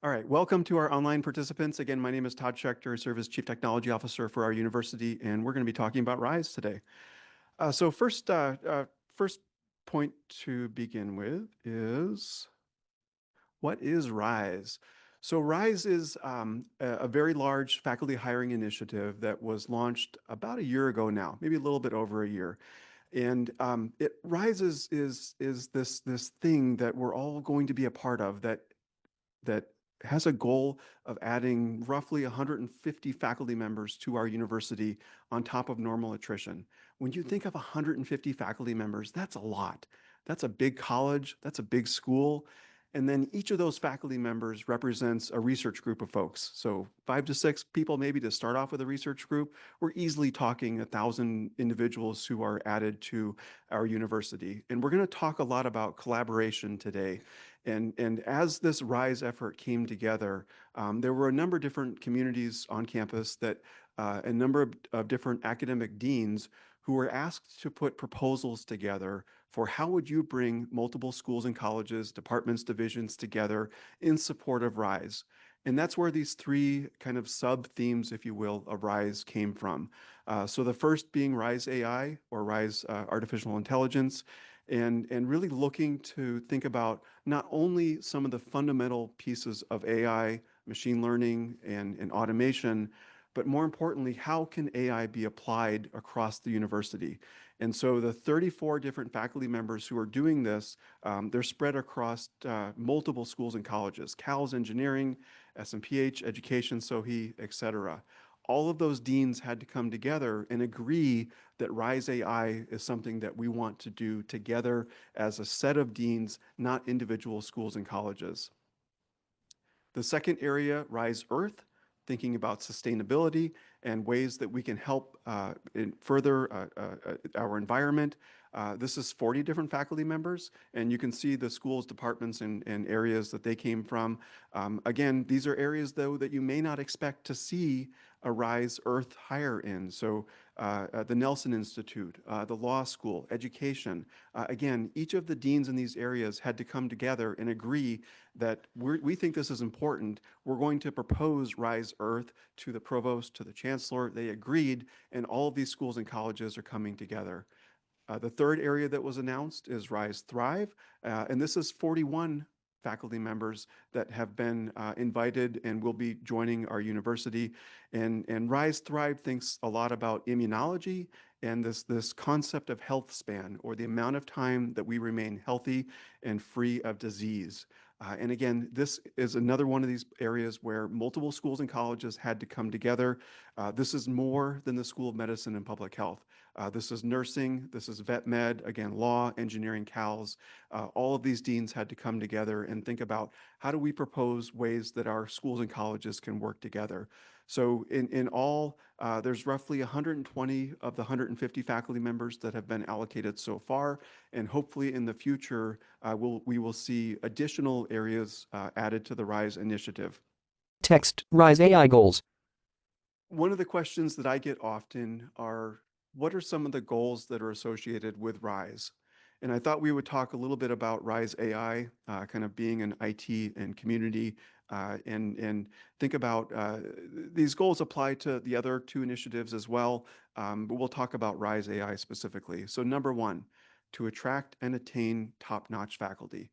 All right, welcome to our online participants. Again, my name is Todd Shechter. I serve as Chief Technology Officer for our university, and we're going to be talking about RISE today. First point to begin with is, what is RISE? So RISE is a very large faculty hiring initiative that was launched about a year ago now, maybe a little bit over a year. And RISE is this thing that we're all going to be a part of that has a goal of adding roughly 150 faculty members to our university on top of normal attrition. When you think of 150 faculty members, that's a lot. That's a big college, that's a big school. And then each of those faculty members represents a research group of folks. So 5 to 6 people maybe to start off with a research group. We're easily talking 1,000 individuals who are added to our university. And we're going to talk a lot about collaboration today. And as this RISE effort came together, there were a number of different communities on campus that a number of different academic deans who were asked to put proposals together for how would you bring multiple schools and colleges, departments, divisions together in support of RISE. And that's where these three kind of sub-themes, if you will, of RISE came from. So the first being RISE AI, or RISE Artificial Intelligence, and really looking to think about not only some of the fundamental pieces of AI, machine learning, and automation, but more importantly, how can AI be applied across the university? And so the 34 different faculty members who are doing this, they're spread across multiple schools and colleges: CALS Engineering, SMPH Education, SOHI, et cetera. All of those deans had to come together and agree that RISE AI is something that we want to do together as a set of deans, not individual schools and colleges. The second area, RISE Earth, thinking about sustainability and ways that we can help further our environment. This is 40 different faculty members, and you can see the schools, departments, and areas that they came from. Again, these are areas, though, that you may not expect to see a RISE Earth hire in. So the Nelson Institute, the law school, education. Again, each of the deans in these areas had to come together and agree that we think this is important. We're going to propose RISE Earth to the provost, to the chancellor. They agreed, and all of these schools and colleges are coming together. The third area that was announced is RISE Thrive, and this is 41 faculty members that have been invited and will be joining our university. And RISE Thrive thinks a lot about immunology and this concept of health span, or the amount of time that we remain healthy and free of disease. And again, this is another one of these areas where multiple schools and colleges had to come together. This is more than the School of Medicine and Public Health. This is nursing, this is vet med, again, law, engineering, CALS. All of these deans had to come together and think about, how do we propose ways that our schools and colleges can work together? So in all, there's roughly 120 of the 150 faculty members that have been allocated so far, and hopefully in the future, we will see additional areas added to the RISE initiative. Text, RISE AI goals. One of the questions that I get often are, what are some of the goals that are associated with RISE? And I thought we would talk a little bit about RISE AI, kind of being an IT and community, and think about these goals apply to the other two initiatives as well, but we'll talk about RISE AI specifically. So number one, to attract and attain top-notch faculty.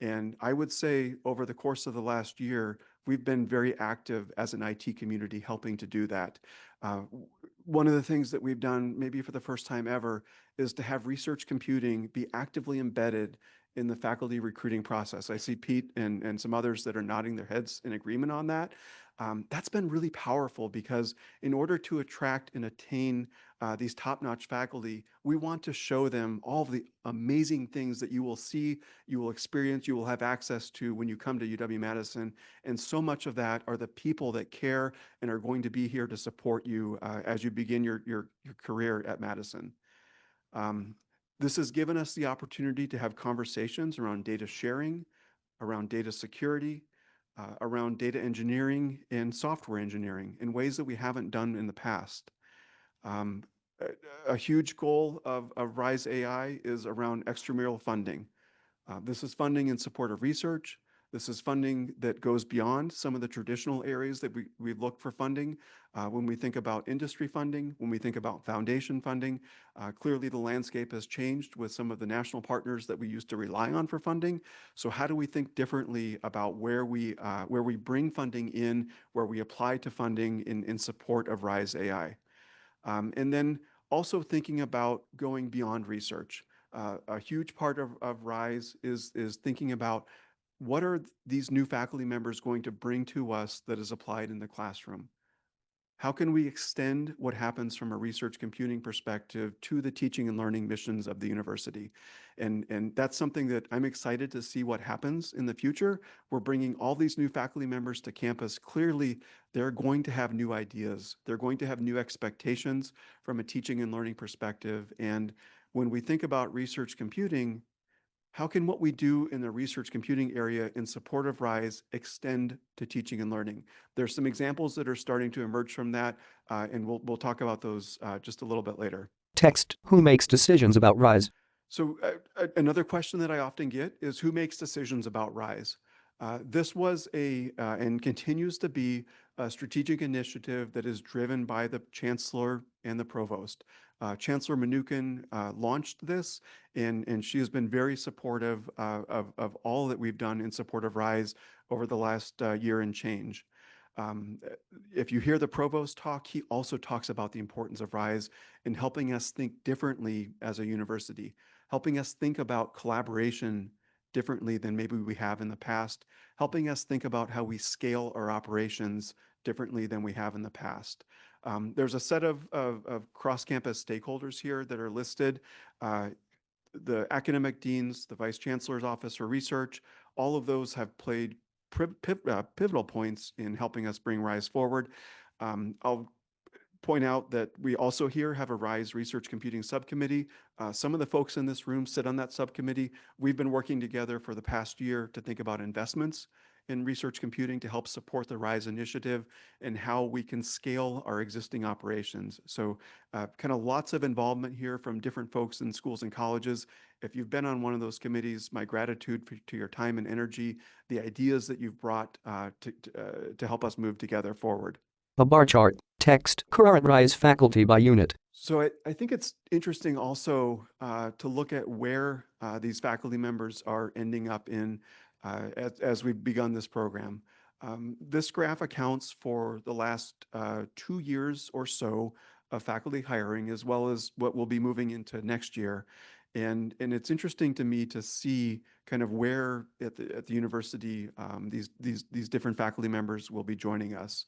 And I would say over the course of the last year, we've been very active as an IT community helping to do that. One of the things that we've done, maybe for the first time ever, is to have research computing be actively embedded in the faculty recruiting process. I see Pete and some others that are nodding their heads in agreement on that. That's been really powerful, because in order to attract and attain these top-notch faculty, we want to show them all of the amazing things that you will see, you will experience, you will have access to when you come to UW-Madison. And so much of that are the people that care and are going to be here to support you as you begin your career at Madison. This has given us the opportunity to have conversations around data sharing, around data security, around data engineering and software engineering in ways that we haven't done in the past. A huge goal of RISE AI is around extramural funding. This is funding in support of research, This is funding that goes beyond some of the traditional areas that we've looked for funding. When we think about industry funding, when we think about foundation funding, clearly the landscape has changed with some of the national partners that we used to rely on for funding. So how do we think differently about where we bring funding in, where we apply to funding in support of RISE AI? And then also thinking about going beyond research. A huge part of RISE is thinking about what are these new faculty members going to bring to us that is applied in the classroom? How can we extend what happens from a research computing perspective to the teaching and learning missions of the university? And that's something that I'm excited to see what happens in the future. We're bringing all these new faculty members to campus. Clearly, they're going to have new ideas. They're going to have new expectations from a teaching and learning perspective. And when we think about research computing, how can what we do in the research computing area in support of RISE extend to teaching and learning? There's some examples that are starting to emerge from that, and we'll talk about those just a little bit later. Text, who makes decisions about RISE? So another question that I often get is who makes decisions about RISE? This was and continues to be a strategic initiative that is driven by the chancellor and the provost. Chancellor Mnuchin launched this, and she has been very supportive of all that we've done in support of RISE over the last year and change. Um, if you hear the provost talk, he also talks about the importance of RISE in helping us think differently as a university, helping us think about collaboration differently than maybe we have in the past, helping us think about how we scale our operations differently than we have in the past. There's a set of cross-campus stakeholders here that are listed. Uh, the academic deans, the vice chancellor's office for research, all of those have played pivotal points in helping us bring RISE forward. I'll point out that we also here have a RISE Research Computing Subcommittee. Some of the folks in this room sit on that subcommittee. We've been working together for the past year to think about investments in research computing to help support the RISE initiative and how we can scale our existing operations. So kind of lots of involvement here from different folks in schools and colleges. If you've been on one of those committees, my gratitude to your time and energy, the ideas that you've brought to help us move together forward. A bar chart. Text, current RISE faculty by unit. So I think it's interesting also to look at where these faculty members are ending up in as we've begun this program. This graph accounts for the last 2 years or so of faculty hiring, as well as what will be moving into next year. And it's interesting to me to see kind of where at the university these different faculty members will be joining us.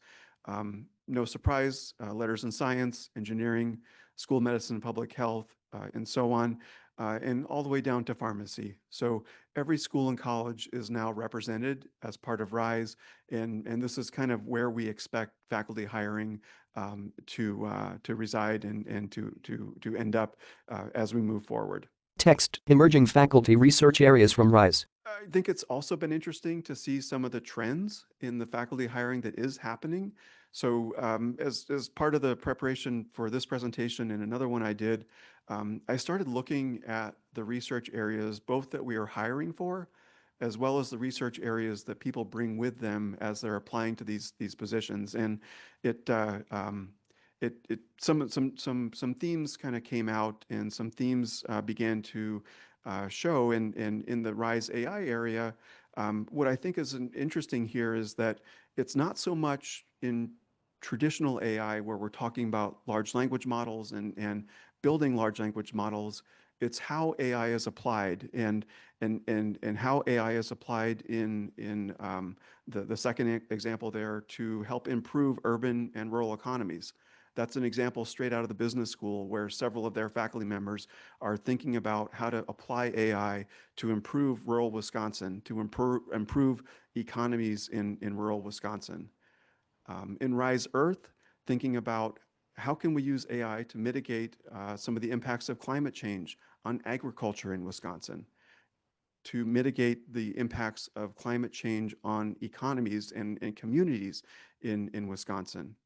No surprise, letters in science, engineering, school medicine, public health, and so on, and all the way down to pharmacy. So every school and college is now represented as part of RISE, and this is kind of where we expect faculty hiring to reside and to end up as we move forward. Text, emerging faculty research areas from RISE. I think it's also been interesting to see some of the trends in the faculty hiring that is happening. So as part of the preparation for this presentation and another one I did, I started looking at the research areas, both that we are hiring for, as well as the research areas that people bring with them as they're applying to these positions. And it some themes kind of came out, and some themes began to show in the RISE AI area. What I think is interesting here is that it's not so much in traditional AI where we're talking about large language models and building large language models. It's how AI is applied and how AI is applied in the second example there to help improve urban and rural economies. That's an example straight out of the business school where several of their faculty members are thinking about how to apply AI to improve rural Wisconsin, to improve economies in rural Wisconsin. In RISE Earth, thinking about how can we use AI to mitigate some of the impacts of climate change on agriculture in Wisconsin, to mitigate the impacts of climate change on economies and communities in Wisconsin.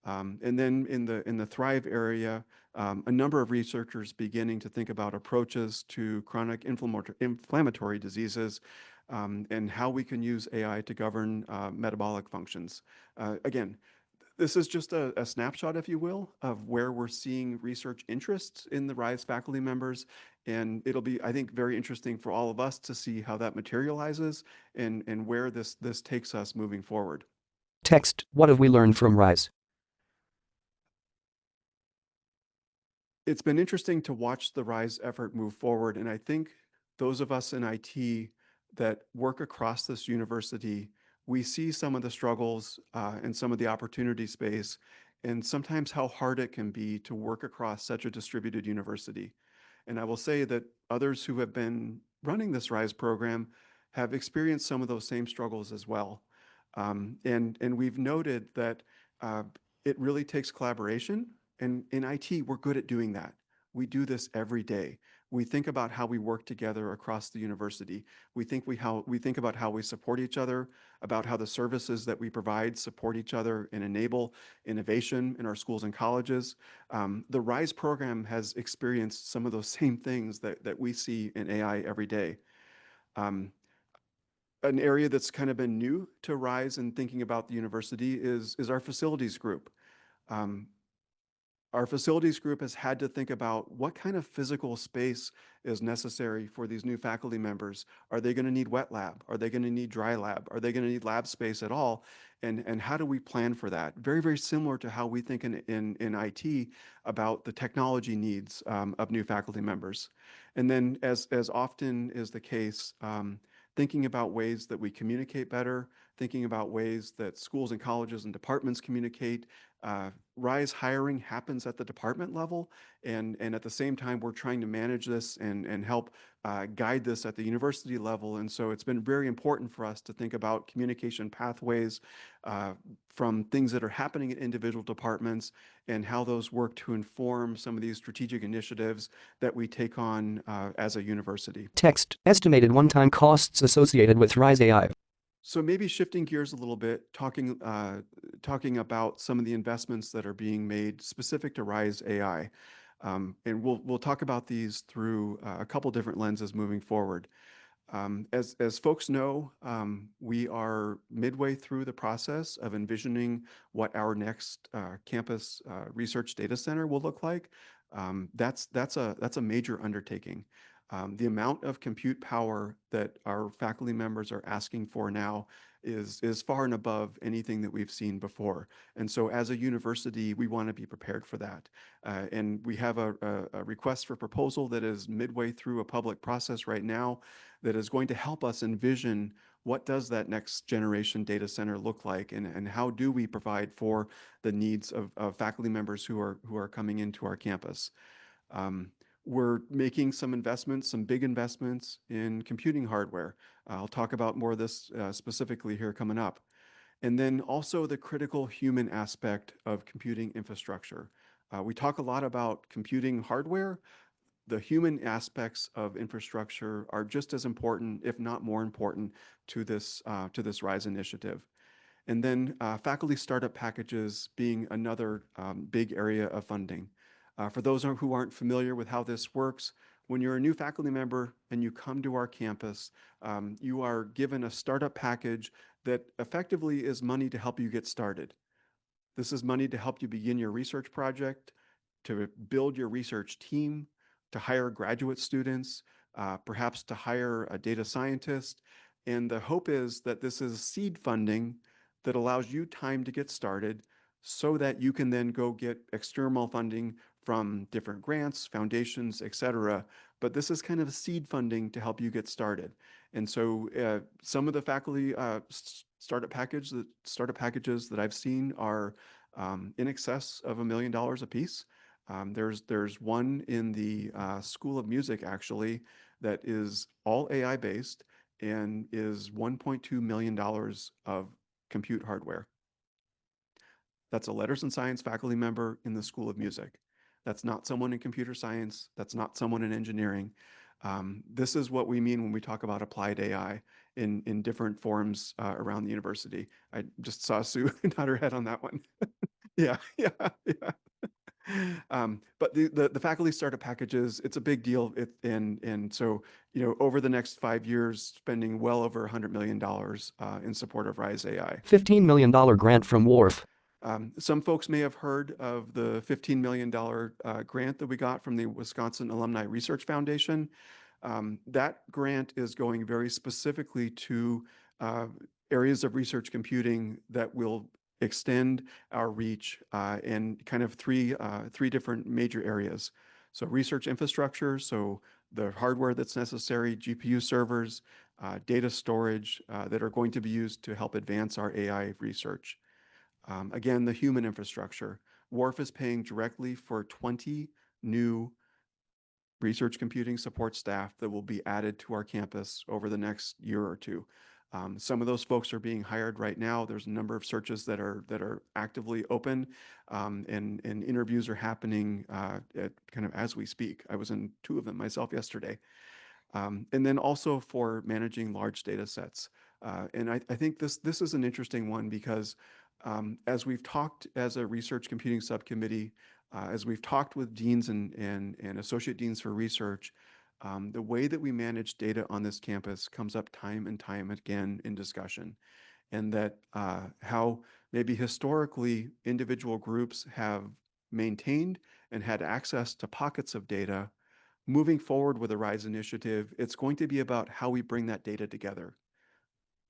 And then in the Thrive area, a number of researchers beginning to think about approaches to chronic inflammatory diseases. and how we can use AI to govern metabolic functions. Again, this is just a snapshot, if you will, of where we're seeing research interests in the RISE faculty members. And it'll be, I think, very interesting for all of us to see how that materializes and where this takes us moving forward. Text, what have we learned from Rise? It's been interesting to watch the RISE effort move forward. And I think those of us in IT that work across this university, we see some of the struggles and some of the opportunity space, and sometimes how hard it can be to work across such a distributed university. And I will say that others who have been running this RISE program have experienced some of those same struggles as well. And we've noted that uh, it really takes collaboration. And in IT, we're good at doing that. We do this every day. We think about how we work together across the university. We think about how we support each other, about how the services that we provide support each other and enable innovation in our schools and colleges. The RISE program has experienced some of those same things that we see in AI every day. Um, an area that's kind of been new to RISE and thinking about the university is our facilities group. Um, our facilities group has had to think about what kind of physical space is necessary for these new faculty members. Are they going to need wet lab? Are they going to need dry lab? Are they going to need lab space at all? And how do we plan for that? Very, very similar to how we think in IT about the technology needs of new faculty members. And then as often is the case, thinking about ways that we communicate better, thinking about ways that schools and colleges and departments communicate. RISE hiring happens at the department level, and at the same time, we're trying to manage this and help guide this at the university level. And so it's been very important for us to think about communication pathways from things that are happening at individual departments and how those work to inform some of these strategic initiatives that we take on as a university. Text, estimated one-time costs associated with Rise AI. So maybe shifting gears a little bit, talking about some of the investments that are being made specific to RISE AI. And we'll talk about these through a couple different lenses moving forward. As folks know, we are midway through the process of envisioning what our next campus research data center will look like. That's a major undertaking. The amount of compute power that our faculty members are asking for now is far and above anything that we've seen before. And so as a university, we want to be prepared for that. And we have a request for proposal that is midway through a public process right now that is going to help us envision what does that next generation data center look like, and how do we provide for the needs of faculty members who are coming into our campus. Um, we're making some investments, some big investments in computing hardware. I'll talk about more of this specifically here coming up. And then also the critical human aspect of computing infrastructure. We talk a lot about computing hardware. The human aspects of infrastructure are just as important, if not more important, to this RISE initiative. And then faculty startup packages being another big area of funding. For those who aren't familiar with how this works, when you're a new faculty member and you come to our campus, you are given a startup package that effectively is money to help you get started. This is money to help you begin your research project, to build your research team, to hire graduate students, perhaps to hire a data scientist. And the hope is that this is seed funding that allows you time to get started so that you can then go get external funding from different grants, foundations, et cetera. But this is kind of seed funding to help you get started. And so some of the faculty startup packages that I've seen are in excess of $1 million a piece. There's one in the School of Music actually that is all AI based and is $1.2 million of compute hardware. That's a letters and science faculty member in the School of Music. That's not someone in computer science. That's not someone in engineering. This is what we mean when we talk about applied AI in different forms around the university. I just saw Sue nod her head on that one. Yeah, yeah, yeah. But the faculty startup packages, it's a big deal. And so, over the next 5 years, spending well over $100 million in support of Rise AI. $15 million grant from WARF. Some folks may have heard of the $15 million grant that we got from the Wisconsin Alumni Research Foundation. That grant is going very specifically to uh, areas of research computing that will extend our reach in kind of three different major areas. So research infrastructure, so the hardware that's necessary, GPU servers, data storage that are going to be used to help advance our AI research. Again, the human infrastructure. WARF is paying directly for 20 new research computing support staff that will be added to our campus over the next year or two. Some of those folks are being hired right now. There's a number of searches that are actively open, and interviews are happening kind of as we speak. I was in 2 of them myself yesterday. And then also for managing large data sets. And I think this is an interesting one because as we've talked as a research computing subcommittee, as we've talked with deans and associate deans for research, the way that we manage data on this campus comes up time and time again in discussion. And that how maybe historically individual groups have maintained and had access to pockets of data. Moving forward with the RISE initiative, it's going to be about how we bring that data together.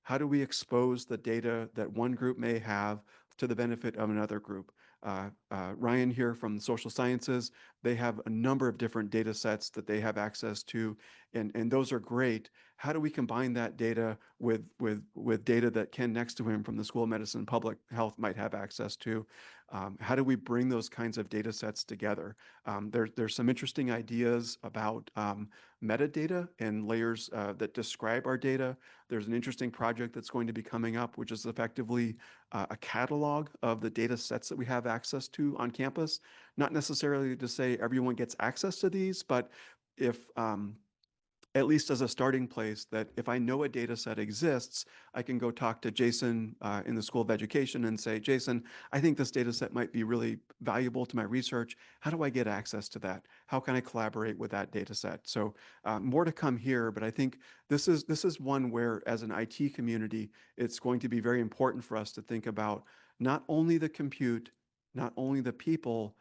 How do we expose the data that one group may have to the benefit of another group? Ryan here from the social sciences, they have a number of different data sets that they have access to, and those are great. How do we combine that data with data that Ken next to him from the School of Medicine and Public Health might have access to? How do we bring those kinds of data sets together? There's some interesting ideas about metadata and layers that describe our data. There's an interesting project that's going to be coming up, which is effectively a catalog of the data sets that we have access to on campus. Not necessarily to say everyone gets access to these, but if at least as a starting place, that if I know a data set exists, I can go talk to Jason in the School of Education and say, Jason, I think this data set might be really valuable to my research. How do I get access to that? How can I collaborate with that data set? So more to come here, but I think this is one where, as an IT community, it's going to be very important for us to think about not only the compute, not only the people,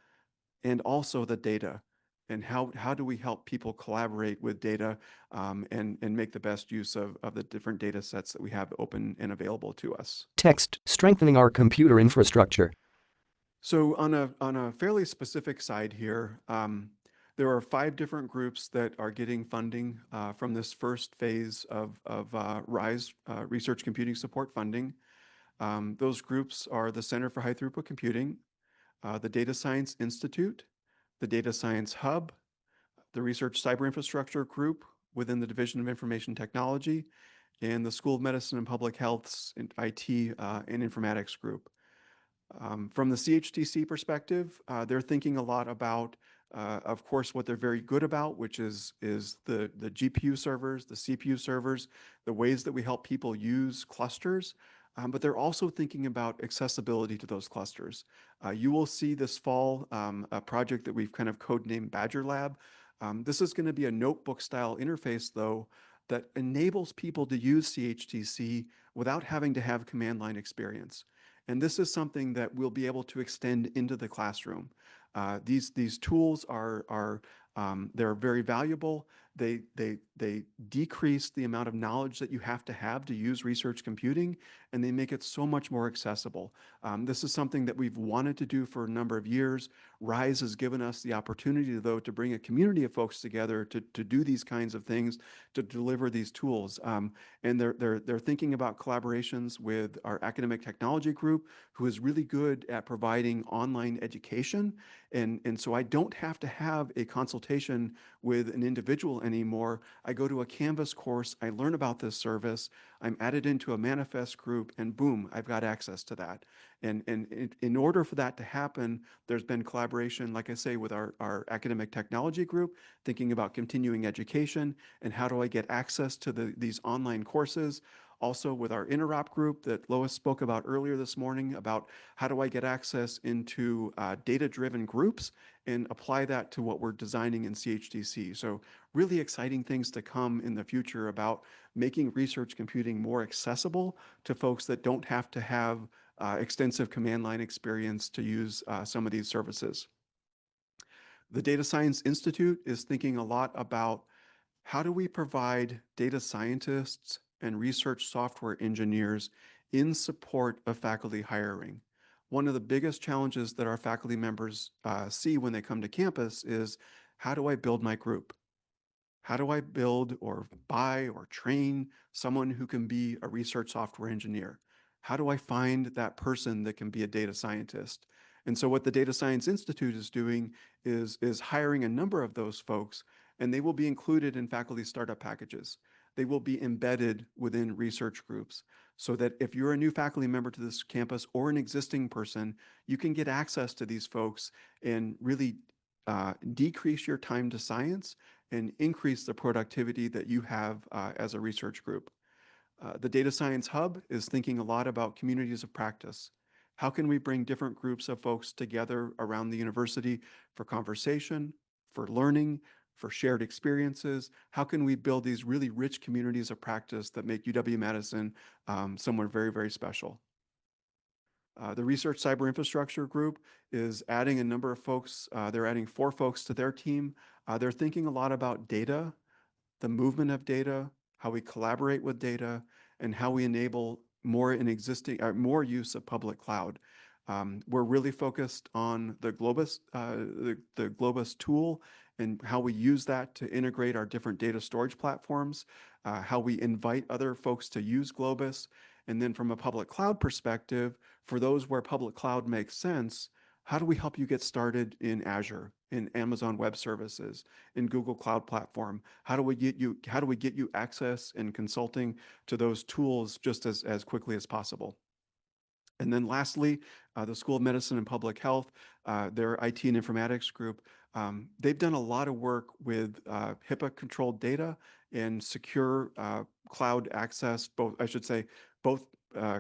and also the data. And how do we help people collaborate with data and make the best use of the different data sets that we have open and available to us? Text, strengthening our computer infrastructure. So on a fairly specific side here, there are 5 different groups that are getting funding from this first phase of RISE Research Computing Support funding. Those groups are the Center for High Throughput Computing, the Data Science Institute, the Data Science Hub, the Research Cyber Infrastructure Group within the Division of Information Technology, and the School of Medicine and Public Health's IT and Informatics Group. From the CHTC perspective, they're thinking a lot about, of course, what they're very good about, which is the GPU servers, the CPU servers, the ways that we help people use clusters. But they're also thinking about accessibility to those clusters. You will see this fall a project that we've kind of codenamed Badger Lab. This is going to be a notebook-style interface, though, that enables people to use CHTC without having to have command line experience. And this is something that we'll be able to extend into the classroom. These tools they're very valuable. They decrease the amount of knowledge that you have to use research computing, and they make it so much more accessible. This is something that we've wanted to do for a number of years. RISE has given us the opportunity, though, to bring a community of folks together to do these kinds of things, to deliver these tools. And they're thinking about collaborations with our academic technology group, who is really good at providing online education. And so I don't have to have a consultation with an individual anymore. I go to a Canvas course, I learn about this service, I'm added into a manifest group, and boom, I've got access to that. And in order for that to happen, there's been collaboration, like I say, with our academic technology group, thinking about continuing education and how do I get access to these online courses. Also with our interop group that Lois spoke about earlier this morning about how do I get access into data-driven groups and apply that to what we're designing in CHDC. So really exciting things to come in the future about making research computing more accessible to folks that don't have to have extensive command line experience to use some of these services. The Data Science Institute is thinking a lot about how do we provide data scientists and research software engineers in support of faculty hiring. One of the biggest challenges that our faculty members see when they come to campus is, how do I build my group? How do I build or buy or train someone who can be a research software engineer? How do I find that person that can be a data scientist? And so what the Data Science Institute is doing is hiring a number of those folks, and they will be included in faculty startup packages. They will be embedded within research groups so that if you're a new faculty member to this campus or an existing person, you can get access to these folks and really decrease your time to science and increase the productivity that you have as a research group. The Data Science Hub is thinking a lot about communities of practice. How can we bring different groups of folks together around the university for conversation, for learning, for shared experiences? How can we build these really rich communities of practice that make UW-Madison somewhere very, very special? The Research Cyber Infrastructure Group is adding a number of folks. They're adding 4 folks to their team. They're thinking a lot about data, the movement of data, how we collaborate with data, and how we enable more use of public cloud. We're really focused on the Globus, the Globus tool and how we use that to integrate our different data storage platforms, how we invite other folks to use Globus. And then from a public cloud perspective, for those where public cloud makes sense, how do we help you get started in Azure, in Amazon Web Services, in Google Cloud Platform? How do we get you access and consulting to those tools just as quickly as possible? And then lastly, the School of Medicine and Public Health, their IT and informatics group, they've done a lot of work with HIPAA-controlled data and secure cloud access, both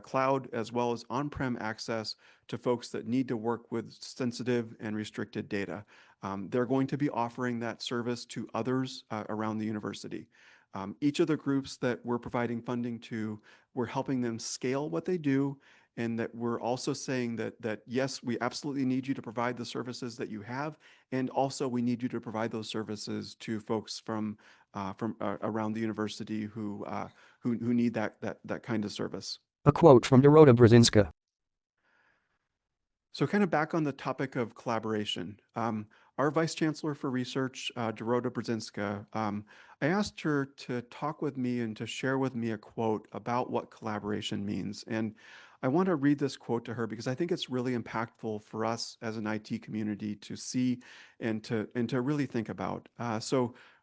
cloud as well as on-prem access to folks that need to work with sensitive and restricted data. They're going to be offering that service to others around the university. Each of the groups that we're providing funding to, we're helping them scale what they do, and that we're also saying that yes, we absolutely need you to provide the services that you have, and also we need you to provide those services to folks from around the university who need that kind of service. A quote from Dorota Brzezinska. So kind of back on the topic of collaboration, our Vice Chancellor for Research, Dorota Brzezinska, I asked her to talk with me and to share with me a quote about what collaboration means. And I want to read this quote to her because I think it's really impactful for us as an IT community to see and to really think about.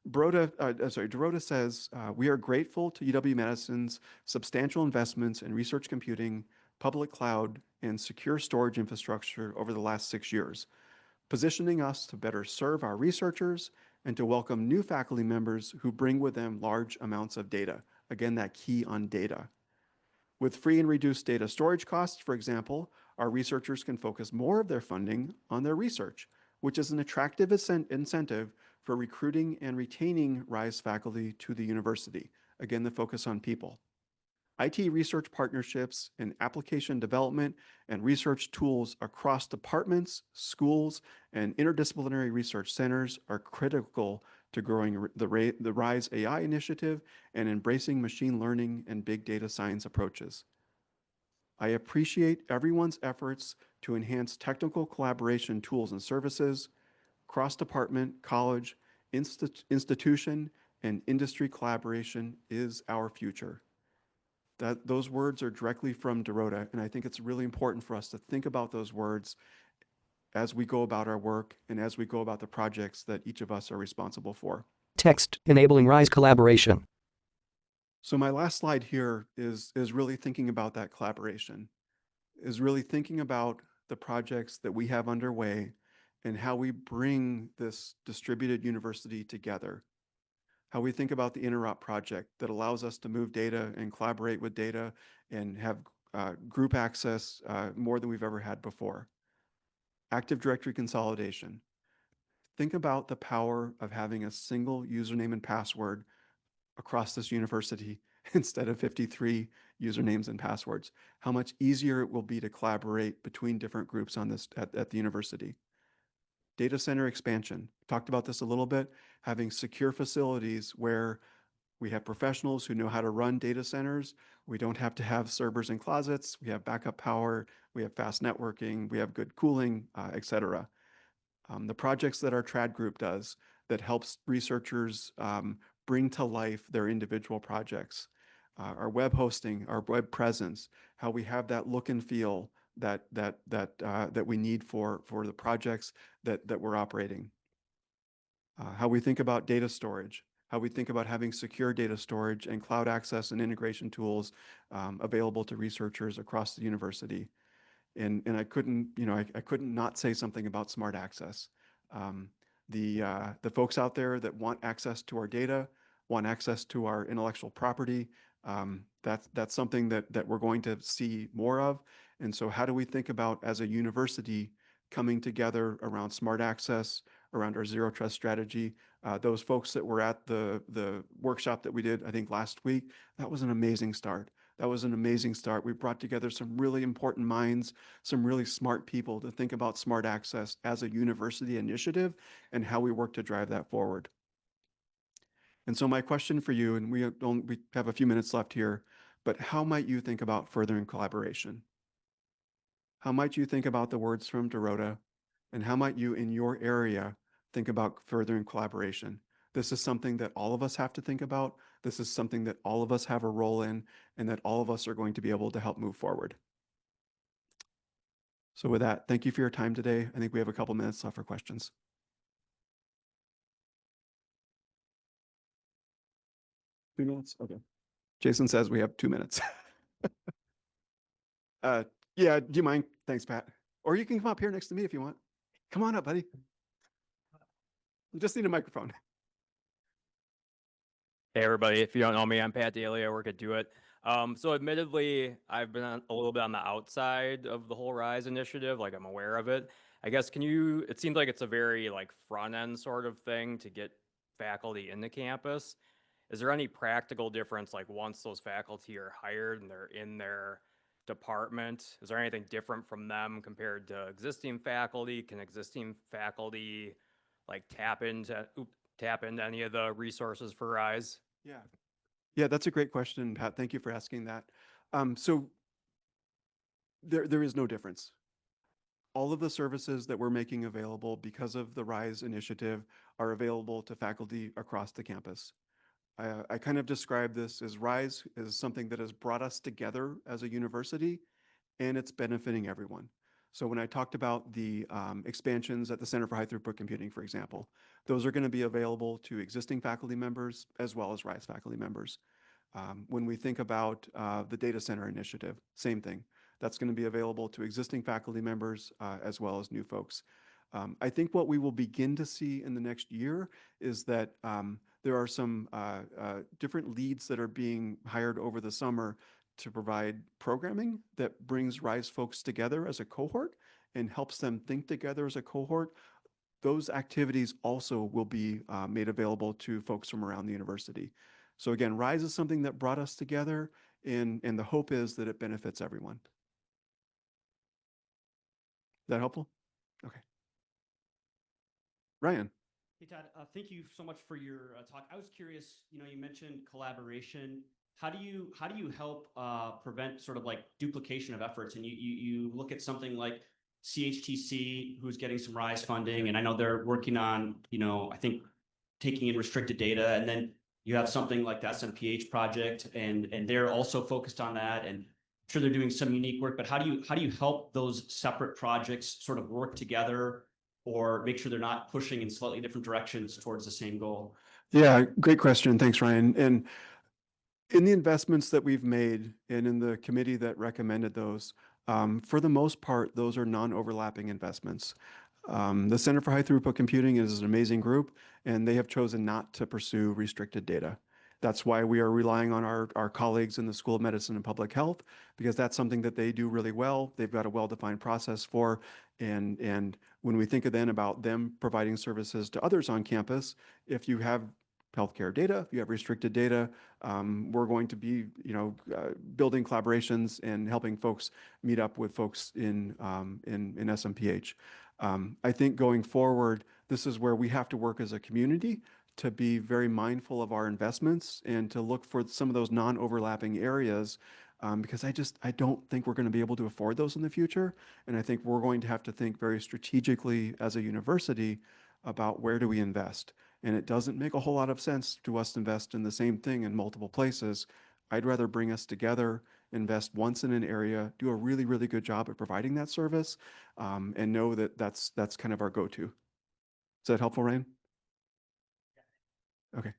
Dorota says, we are grateful to UW-Madison's substantial investments in research computing, public cloud, and secure storage infrastructure over the last 6 years, positioning us to better serve our researchers and to welcome new faculty members who bring with them large amounts of data. Again, that key on data. With free and reduced data storage costs, for example, our researchers can focus more of their funding on their research, which is an attractive incentive for recruiting and retaining RISE faculty to the university. Again, the focus on people. IT research partnerships and application development and research tools across departments, schools, and interdisciplinary research centers are critical to growing the RISE AI initiative and embracing machine learning and big data science approaches. I appreciate everyone's efforts to enhance technical collaboration tools and services, cross-department, college, institution, and industry collaboration is our future. Those words are directly from Dorota, and I think it's really important for us to think about those words as we go about our work and as we go about the projects that each of us are responsible for. Text enabling RISE collaboration. So my last slide here is really thinking about that collaboration, is really thinking about the projects that we have underway and how we bring this distributed university together. how we think about the interop project that allows us to move data and collaborate with data and have group access more than we've ever had before. Active Directory consolidation. Think about the power of having a single username and password across this university instead of 53 usernames and passwords. How much easier it will be to collaborate between different groups on this at the university. Data center expansion. Talked about this a little bit, having secure facilities where we have professionals who know how to run data centers. We don't have to have servers in closets. We have backup power. We have fast networking. We have good cooling, et cetera. The projects that our trad group does that helps researchers bring to life their individual projects. Our web hosting, our web presence, how we have that look and feel that we need for the projects that we're operating. How we think about data storage, how we think about having secure data storage and cloud access and integration tools available to researchers across the university. And I couldn't, I couldn't not say something about smart access. The folks out there that want access to our data, want access to our intellectual property, that's something that we're going to see more of. And so how do we think about, as a university, coming together around smart access, around our zero trust strategy? Those folks that were at the workshop that we did, I think last week, that was an amazing start. That was an amazing start. We brought together some really important minds, some really smart people to think about smart access as a university initiative and how we work to drive that forward. And so my question for you, and we have a few minutes left here, but how might you think about furthering collaboration? How might you think about the words from Dorota? And how might you, in your area, think about furthering collaboration? This is something that all of us have to think about. This is something that all of us have a role in, and that all of us are going to be able to help move forward. So with that, thank you for your time today. I think we have a couple minutes left for questions. 2 minutes? Okay. Jason says we have 2 minutes. Yeah, do you mind? Thanks, Pat. Or you can come up here next to me if you want. Come on up, buddy. You just need a microphone. Hey everybody, if you don't know me, I'm Pat Daly. I work at Do It. So admittedly, I've been a little bit on the outside of the whole Rise initiative, like I'm aware of it. I guess, it seems like it's a very like front end sort of thing to get faculty into campus. Is there any practical difference, like once those faculty are hired and they're in their department, is there anything different from them compared to existing faculty? Can existing faculty like tap into any of the resources for Rise? Yeah. Yeah, that's a great question, Pat. Thank you for asking that. So there is no difference. All of the services that we're making available because of the RISE initiative are available to faculty across the campus. I kind of describe this as RISE is something that has brought us together as a university, and it's benefiting everyone. So when I talked about the expansions at the Center for High Throughput Computing, for example, those are going to be available to existing faculty members as well as RISE faculty members. When we think about the data center initiative, same thing. That's going to be available to existing faculty members as well as new folks. I think what we will begin to see in the next year is that there are some different leads that are being hired over the summer to provide programming that brings RISE folks together as a cohort and helps them think together as a cohort. Those activities also will be made available to folks from around the university. So again, RISE is something that brought us together, and the hope is that it benefits everyone. Is that helpful? Okay. Ryan. Hey, Todd, thank you so much for your talk. I was curious, you mentioned collaboration. How do you help prevent sort of like duplication of efforts? And you look at something like CHTC, who's getting some RISE funding, and I know they're working on, I think taking in restricted data, and then you have something like the SMPH project, and they're also focused on that, and I'm sure they're doing some unique work. But how do you help those separate projects sort of work together, or make sure they're not pushing in slightly different directions towards the same goal? Yeah, great question. Thanks, Ryan. And in the investments that we've made and in the committee that recommended those, for the most part, those are non-overlapping investments. The Center for High Throughput Computing is an amazing group, and they have chosen not to pursue restricted data. That's why we are relying on our colleagues in the School of Medicine and Public Health, because that's something that they do really well. They've got a well-defined process for, and when we think of then about them providing services to others on campus, if you have healthcare data, if you have restricted data, we're going to be, building collaborations and helping folks meet up with folks in SMPH. I think going forward, this is where we have to work as a community to be very mindful of our investments and to look for some of those non-overlapping areas, because I don't think we're going to be able to afford those in the future. And I think we're going to have to think very strategically as a university about where do we invest. And it doesn't make a whole lot of sense to us to invest in the same thing in multiple places. I'd rather bring us together, invest once in an area, do a really, really good job at providing that service, and know that that's kind of our go-to. Is that helpful, Ryan? Okay.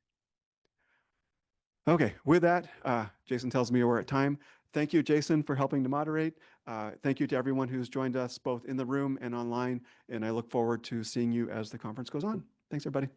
Okay, with that, Jason tells me we're at time. Thank you, Jason, for helping to moderate. Thank you to everyone who's joined us both in the room and online, and I look forward to seeing you as the conference goes on. Thanks, everybody.